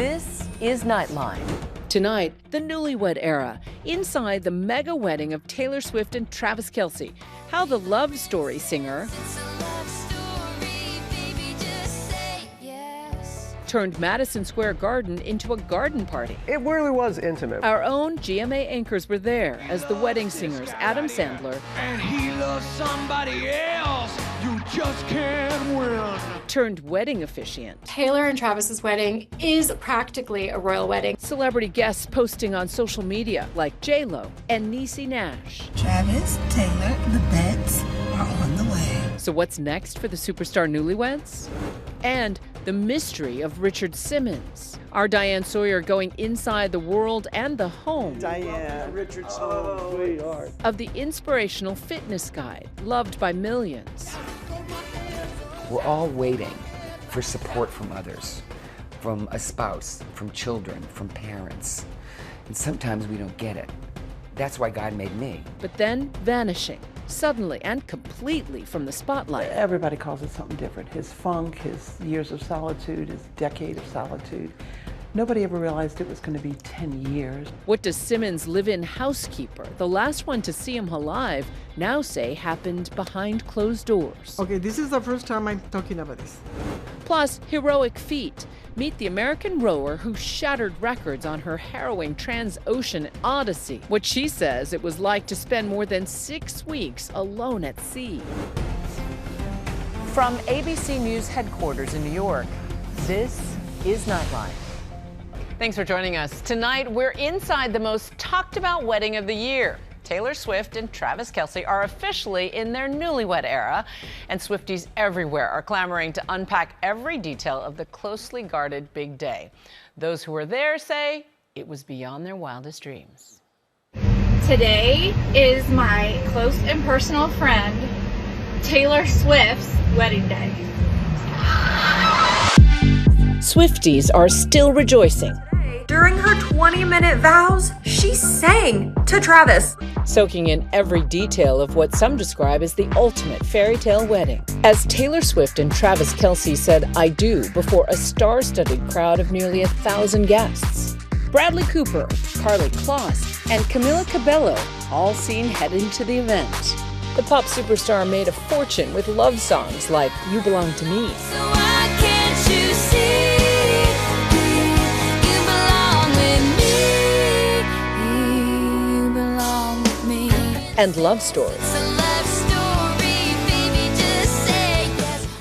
This is Nightline. Tonight, the newlywed era, inside the mega wedding of Taylor Swift and Travis Kelce. How the love story singer turned Madison Square Garden into a garden party. It really was intimate. Our own GMA anchors were there as the wedding singers Adam Sandler and he loves somebody else. You just can't win. turned wedding officiant. Taylor and Travis's wedding is practically a royal wedding. Celebrity guests posting on social media like J-Lo and Niecy Nash. Travis, Taylor, the bets are on the way. So what's next for the superstar newlyweds? And the mystery of Richard Simmons. Our Diane Sawyer going inside the world and the home Diane, Richard Simmons, sweetheart. of the inspirational fitness guide, loved by millions. We're all waiting for support from others, from a spouse, from children, from parents. And sometimes we don't get it. That's why God made me. But then vanishing, suddenly and completely from the spotlight. Everybody calls it something different. His funk, his years of solitude, his decade of solitude. Nobody ever realized it was going to be 10 years. What does Simmons' live-in housekeeper, the last one to see him alive, now say happened behind closed doors? Okay, this is the first time I'm talking about this. Plus, heroic feat. Meet the American rower who shattered records on her harrowing trans-ocean odyssey. What she says it was like to spend more than 6 weeks alone at sea. From ABC News headquarters in New York, this is Nightline. Thanks for joining us. Tonight, we're inside the most talked about wedding of the year. Taylor Swift and Travis Kelce are officially in their newlywed era, and Swifties everywhere are clamoring to unpack every detail of the closely guarded big day. Those who were there say it was beyond their wildest dreams. Today is my close and personal friend, Taylor Swift's wedding day. Swifties are still rejoicing. During her 20-minute vows, she sang to Travis, Soaking in every detail of what some describe as the ultimate fairy tale wedding. As Taylor Swift and Travis Kelce said "I do" before a star-studded crowd of nearly 1,000 guests. Bradley Cooper, Karlie Kloss, and Camila Cabello all seen heading to the event. The pop superstar made a fortune with love songs like "You Belong to Me" and "Love Story."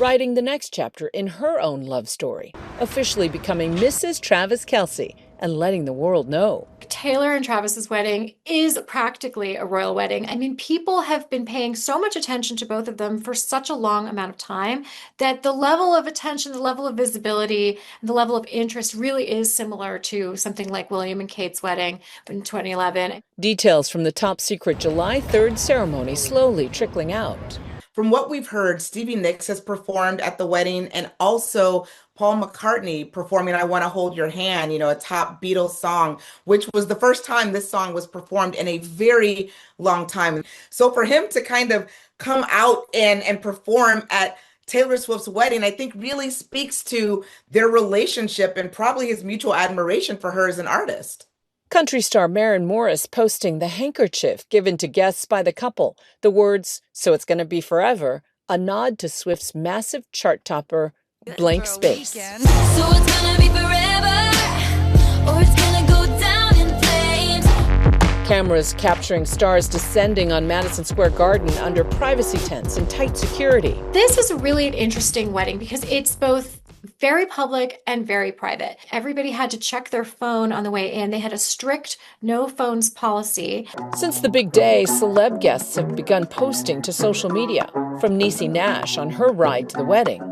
Writing the next chapter in her own love story, officially becoming Mrs. Travis Kelce and letting the world know. Taylor and Travis's wedding is practically a royal wedding. I mean, people have been paying so much attention to both of them for such a long amount of time that the level of attention, the level of visibility, the level of interest really is similar to something like William and Kate's wedding in 2011. Details from the top secret July 3rd ceremony slowly trickling out. From what we've heard, Stevie Nicks has performed at the wedding, and also Paul McCartney performing I Want to Hold Your Hand, a top Beatles song, which was the first time this song was performed in a very long time. So for him to kind of come out and perform at Taylor Swift's wedding, I think really speaks to their relationship and probably his mutual admiration for her as an artist. Country star Maren Morris posting the handkerchief given to guests by the couple. The words, "So it's gonna be forever," a nod to Swift's massive chart topper, Blank Space. So it's gonna be forever, or it's gonna go down in flames. Cameras capturing stars descending on Madison Square Garden under privacy tents and tight security. This was really an interesting wedding because it's both very public and very private. Everybody had to check their phone on the way in. They had a strict no phones policy. Since the big day, celeb guests have begun posting to social media, from Niecy Nash on her ride to the wedding,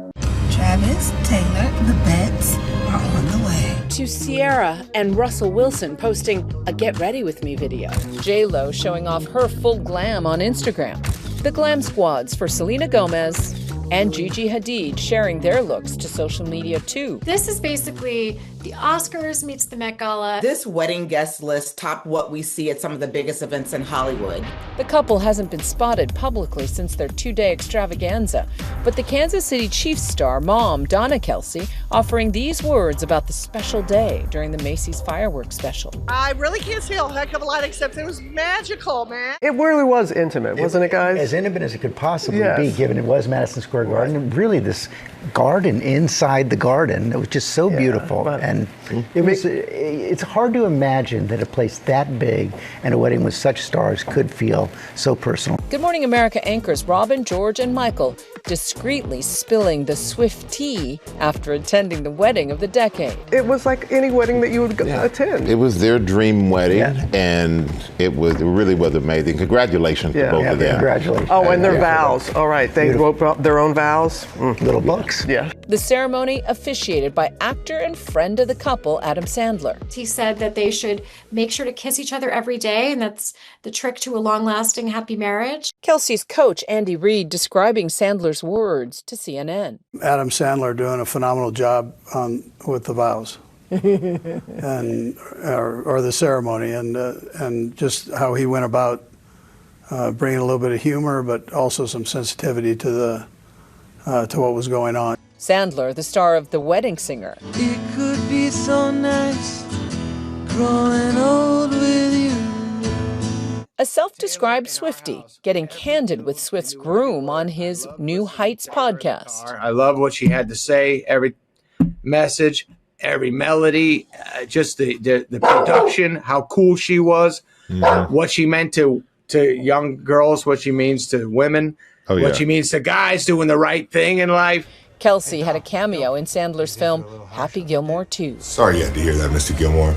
Travis, Taylor, the bets are on the way, to Sierra and Russell Wilson posting a "Get Ready With Me" video, J-Lo showing off her full glam on Instagram, the glam squads for Selena Gomez and Gigi Hadid sharing their looks to social media too. This is basically the Oscars meets the Met Gala. This wedding guest list topped what we see at some of the biggest events in Hollywood. The couple hasn't been spotted publicly since their 2-day extravaganza, but the Kansas City Chiefs star mom, Donna Kelce, offering these words about the special day during the Macy's fireworks special. I really can't say a heck of a lot except it was magical, man. It really was intimate, wasn't it, guys? As intimate as it could possibly be, given it was Madison Square Garden. And really, this garden inside the garden, it was just so beautiful. And it's hard to imagine that a place that big and a wedding with such stars could feel so personal. Good Morning America anchors Robin, George, and Michael discreetly spilling the Swift tea after attending the wedding of the decade. It was like any wedding that you would attend. It was their dream wedding, and it really was amazing. Congratulations to both of them. Congratulations. Oh, and their vows. All right, they wrote their own vows. Little books. Yeah. The ceremony officiated by actor and friend of the couple, Adam Sandler. He said that they should make sure to kiss each other every day, and that's the trick to a long-lasting happy marriage. Kelce's coach, Andy Reid, describing Sandler's words to CNN. Adam Sandler doing a phenomenal job with the vows. and or the ceremony, and just how he went about bringing a little bit of humor, but also some sensitivity to what was going on. Sandler, the star of The Wedding Singer. It could be so nice growing old with you. A self-described Swiftie, getting candid with Swift's groom on his New Heights podcast. I love what she had to say, every message, every melody, just the production, how cool she was, what she meant to young girls, what she means to women, what she means to guys doing the right thing in life. Kelce had a cameo in Sandler's film Happy Gilmore 2. Sorry you had to hear that, Mr. Gilmore.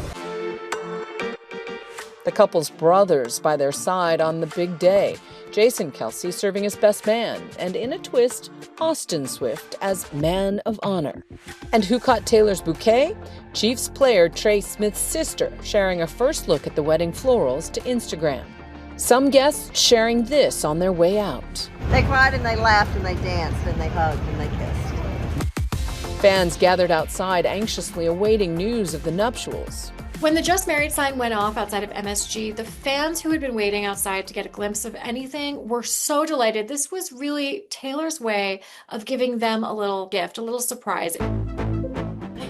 The couple's brothers by their side on the big day. Jason Kelce serving as best man, and in a twist, Austin Swift as man of honor. And who caught Taylor's bouquet? Chiefs player Trey Smith's sister, sharing a first look at the wedding florals to Instagram. Some guests sharing this on their way out. They cried and they laughed and they danced and they hugged and they kissed. Fans gathered outside anxiously awaiting news of the nuptials. When the Just Married sign went off outside of MSG, the fans who had been waiting outside to get a glimpse of anything were so delighted. This was really Taylor's way of giving them a little gift, a little surprise.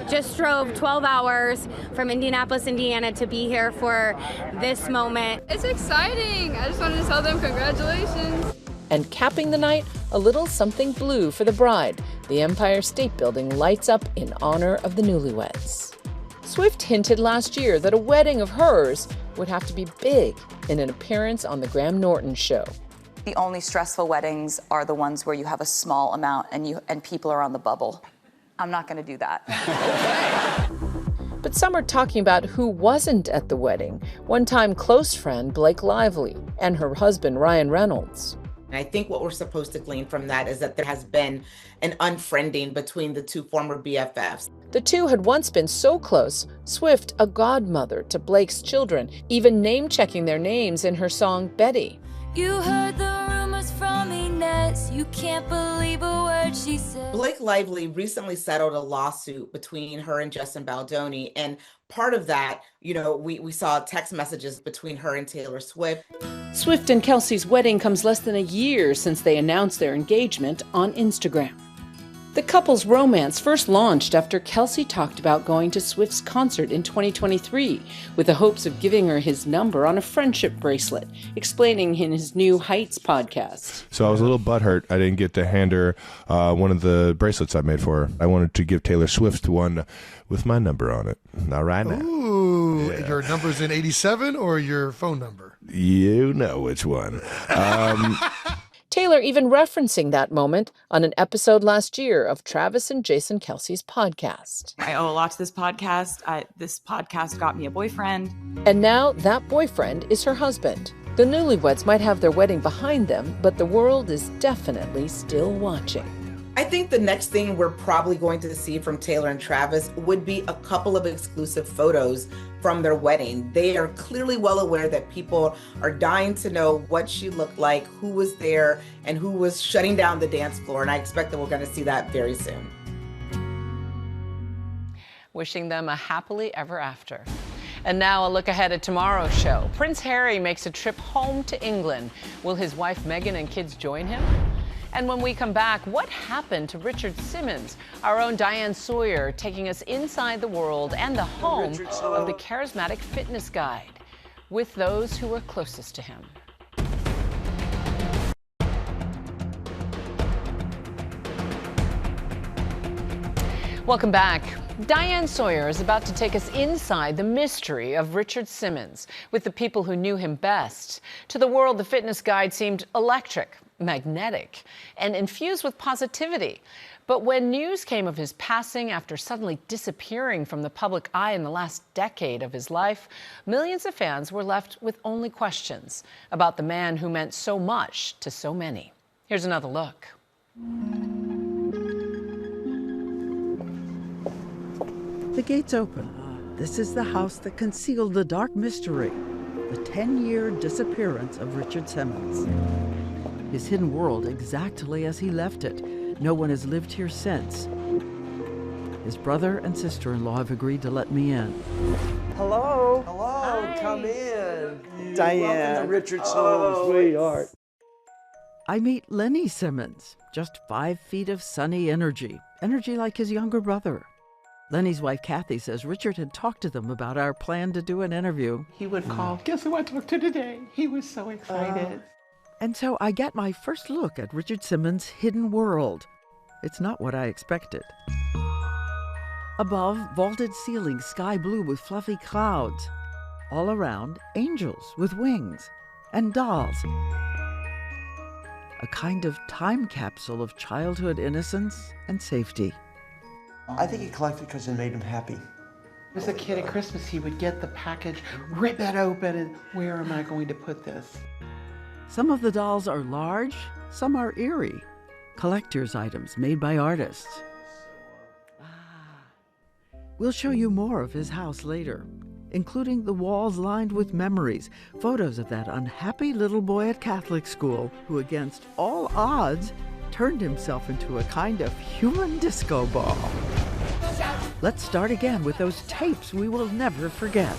Just drove 12 hours from Indianapolis, Indiana to be here for this moment. It's exciting. I just wanted to tell them congratulations. And capping the night, a little something blue for the bride. The Empire State Building lights up in honor of the newlyweds. Swift hinted last year that a wedding of hers would have to be big in an appearance on the Graham Norton show. The only stressful weddings are the ones where you have a small amount and people are on the bubble. I'm not going to do that. But some are talking about who wasn't at the wedding. One-time close friend Blake Lively and her husband Ryan Reynolds. And I think what we're supposed to glean from that is that there has been an unfriending between the two former BFFs. The two had once been so close, Swift a godmother to Blake's children, even name-checking their names in her song Betty. You heard the rumors from Inez. You can't believe a word she said. Blake Lively recently settled a lawsuit between her and Justin Baldoni. And part of that, we saw text messages between her and Taylor Swift. Swift and Kelce's wedding comes less than a year since they announced their engagement on Instagram. The couple's romance first launched after Kelce talked about going to Swift's concert in 2023 with the hopes of giving her his number on a friendship bracelet, explaining in his New Heights podcast. So I was a little butthurt I didn't get to hand her one of the bracelets I made for her. I wanted to give Taylor Swift one with my number on it. Not right now. Ooh, your number's in 87 or your phone number? You know which one. Taylor even referencing that moment on an episode last year of Travis and Jason Kelce's podcast. I owe a lot to this podcast. This podcast got me a boyfriend. And now that boyfriend is her husband. The newlyweds might have their wedding behind them, but the world is definitely still watching. I think the next thing we're probably going to see from Taylor and Travis would be a couple of exclusive photos from their wedding. They are clearly well aware that people are dying to know what she looked like, who was there, and who was shutting down the dance floor. And I expect that we're going to see that very soon. wishing them a happily ever after. And now a look ahead at tomorrow's show. Prince Harry makes a trip home to England. Will his wife Meghan and kids join him? And when we come back, what happened to Richard Simmons? Our own Diane Sawyer taking us inside the world and the home of the charismatic fitness guide with those who were closest to him. Welcome back. Diane Sawyer is about to take us inside the mystery of Richard Simmons with the people who knew him best. To the world, the fitness guide seemed electric, magnetic, and infused with positivity. But when news came of his passing after suddenly disappearing from the public eye in the last decade of his life, millions of fans were left with only questions about the man who meant so much to so many. Here's another look. The gates open. This is the house that concealed the dark mystery, the 10-year disappearance of Richard Simmons. His hidden world exactly as he left it. No one has lived here since. His brother and sister-in-law have agreed to let me in. Hello. Hello. Hi. Come in. Diane. Welcome to Richard Simmons. Sweetheart. I meet Lenny Simmons, just 5 feet of sunny energy. Energy like his younger brother. Lenny's wife, Kathy, says Richard had talked to them about our plan to do an interview. He would call, guess who I talked to today? He was so excited. And so I get my first look at Richard Simmons' hidden world. It's not what I expected. Above, vaulted ceilings, sky blue with fluffy clouds. All around, angels with wings and dolls. A kind of time capsule of childhood innocence and safety. I think he collected because it made him happy. As a kid at Christmas, he would get the package, rip it open, and where am I going to put this? Some of the dolls are large, some are eerie. Collector's items made by artists. We'll show you more of his house later, including the walls lined with memories, photos of that unhappy little boy at Catholic school who, against all odds, turned himself into a kind of human disco ball. Let's start again with those tapes we will never forget.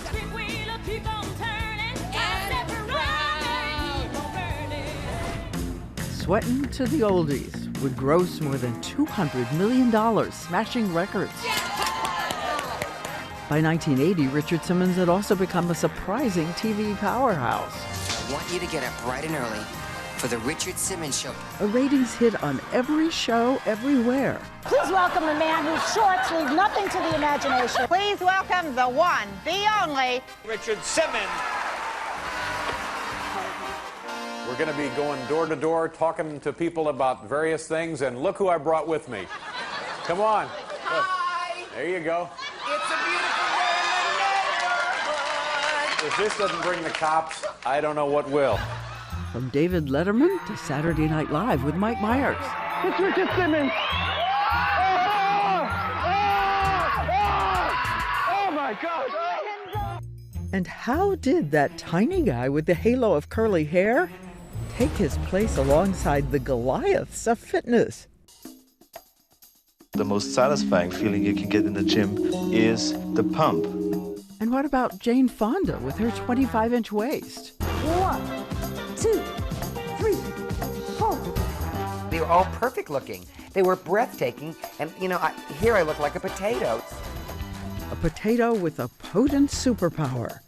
Sweatin' to the Oldies would gross more than $200 million, smashing records. By 1980, Richard Simmons had also become a surprising TV powerhouse. I want you to get up bright and early for the Richard Simmons Show. A ratings hit on every show, everywhere. Please welcome a man whose shorts leave nothing to the imagination. Please welcome the one, the only, Richard Simmons. We're going to be going door to door, talking to people about various things, and look who I brought with me. Come on. Hi. There you go. It's a beautiful day in the neighborhood. If this doesn't bring the cops, I don't know what will. From David Letterman to Saturday Night Live with Mike Myers. It's Richard Simmons. Oh my God. And how did that tiny guy with the halo of curly hair take his place alongside the Goliaths of fitness? The most satisfying feeling you can get in the gym is the pump. And what about Jane Fonda with her 25-inch waist? 1, 2, 3, 4. They were all perfect looking. They were breathtaking. And, you know, here I look like a potato. A potato with a potent superpower.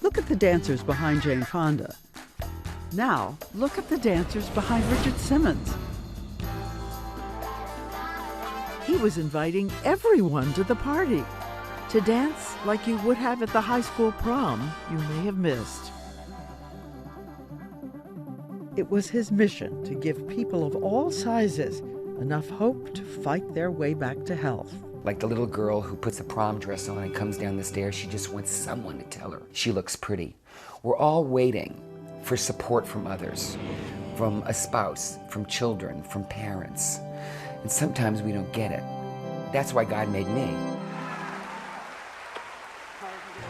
Look at the dancers behind Jane Fonda. Now, look at the dancers behind Richard Simmons. He was inviting everyone to the party, to dance like you would have at the high school prom you may have missed. It was his mission to give people of all sizes enough hope to fight their way back to health. Like the little girl who puts a prom dress on and comes down the stairs, she just wants someone to tell her she looks pretty. We're all waiting for support from others, from a spouse, from children, from parents. And sometimes we don't get it. That's why God made me.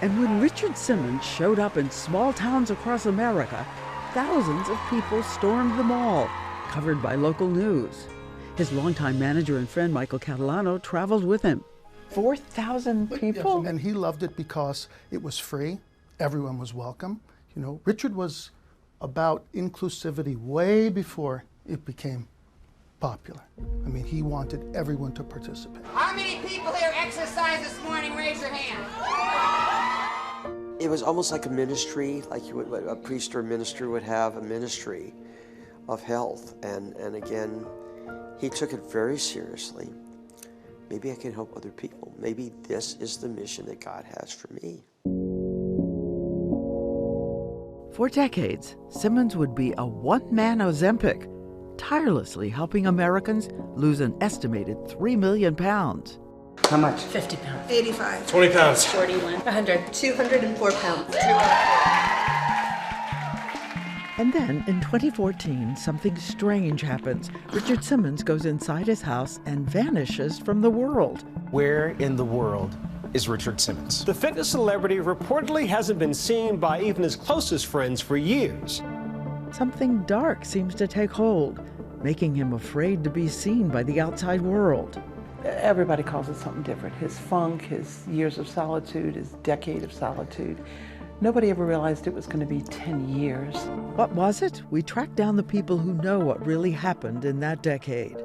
And when Richard Simmons showed up in small towns across America, thousands of people stormed the mall, covered by local news. His longtime manager and friend Michael Catalano traveled with him. 4,000 people? Yes, and he loved it because it was free. Everyone was welcome. You know, Richard was about inclusivity way before it became popular. I mean, he wanted everyone to participate. How many people here exercised this morning? Raise your hand. It was almost like a ministry, like a priest or a minister would have, a ministry of health. And again, he took it very seriously. Maybe I can help other people. Maybe this is the mission that God has for me. For decades, Simmons would be a one-man Ozempic, tirelessly helping Americans lose an estimated 3 million pounds. How much? 50 pounds. 85. 20 pounds. 41. 100. 204 pounds. And then, in 2014, something strange happens. Richard Simmons goes inside his house and vanishes from the world. Where in the world is Richard Simmons? The fitness celebrity reportedly hasn't been seen by even his closest friends for years. Something dark seems to take hold, making him afraid to be seen by the outside world. Everybody calls it something different. His funk, his years of solitude, his decade of solitude. Nobody ever realized it was going to be 10 years. What was it? We tracked down the people who know what really happened in that decade.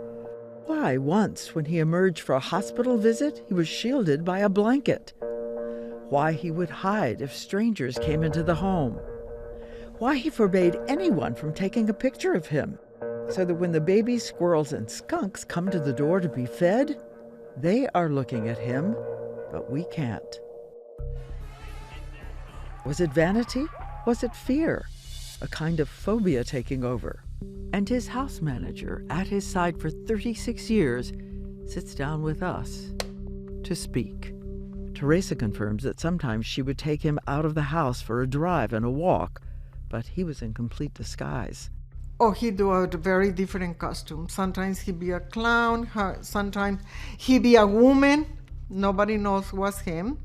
Why, once, when he emerged for a hospital visit, he was shielded by a blanket. Why he would hide if strangers came into the home. Why he forbade anyone from taking a picture of him, so that when the baby squirrels and skunks come to the door to be fed, they are looking at him, but we can't. Was it vanity? Was it fear? A kind of phobia taking over? And his house manager, at his side for 36 years, sits down with us to speak. Teresa confirms that sometimes she would take him out of the house for a drive and a walk, but he was in complete disguise. Oh, he do a very different costume. Sometimes he be a clown, sometimes he be a woman. Nobody knows what's him.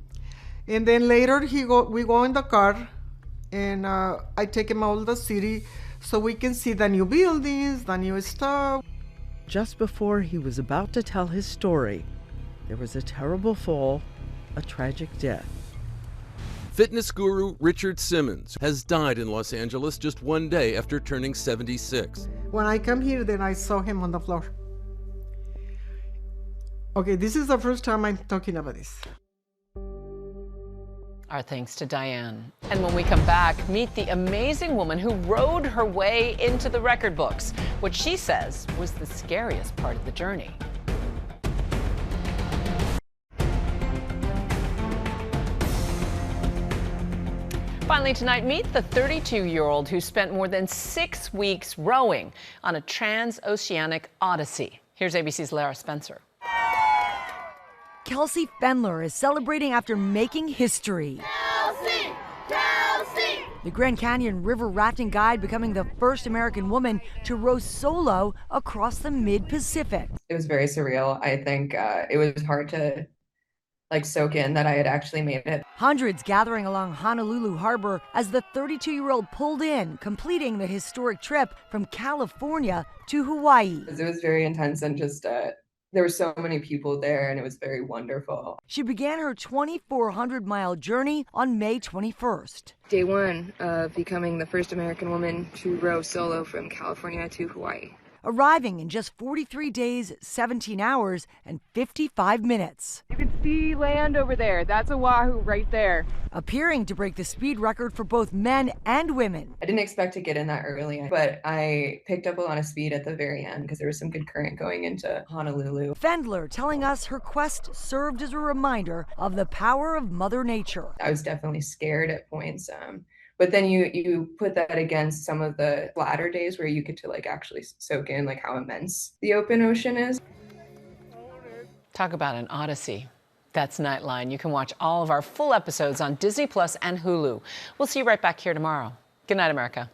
And then later we go in the car, and I take him out of the city so we can see the new buildings, the new stuff. Just before he was about to tell his story, there was a terrible fall, a tragic death. Fitness guru Richard Simmons has died in Los Angeles just one day after turning 76. When I come here, then I saw him on the floor. Okay, this is the first time I'm talking about this. Our thanks to Diane. And when we come back, meet the amazing woman who rode her way into the record books, what she says was the scariest part of the journey. Finally tonight, meet the 32-year-old who spent more than 6 weeks rowing on a transoceanic odyssey. Here's ABC's Lara Spencer. Kelsey Pfendler is celebrating after making history. Kelsey! Kelsey! The Grand Canyon River rafting guide becoming the first American woman to row solo across the mid-Pacific. It was very surreal. I think it was hard to soak in that I had actually made it. Hundreds gathering along Honolulu Harbor as the 32-year-old pulled in, completing the historic trip from California to Hawaii. It was very intense, and just there were so many people there, and it was very wonderful. She began her 2,400-mile journey on May 21st. Day one of becoming the first American woman to row solo from California to Hawaii. Arriving in just 43 days, 17 hours, and 55 minutes. You can see land over there. That's Oahu right there. Appearing to break the speed record for both men and women. I didn't expect to get in that early, but I picked up a lot of speed at the very end because there was some good current going into Honolulu. Pfendler telling us her quest served as a reminder of the power of Mother Nature. I was definitely scared at points. But then you put that against some of the latter days where you get to actually soak in how immense the open ocean is. Talk about an odyssey. That's Nightline. You can watch all of our full episodes on Disney Plus and Hulu. We'll see you right back here tomorrow. Good night, America.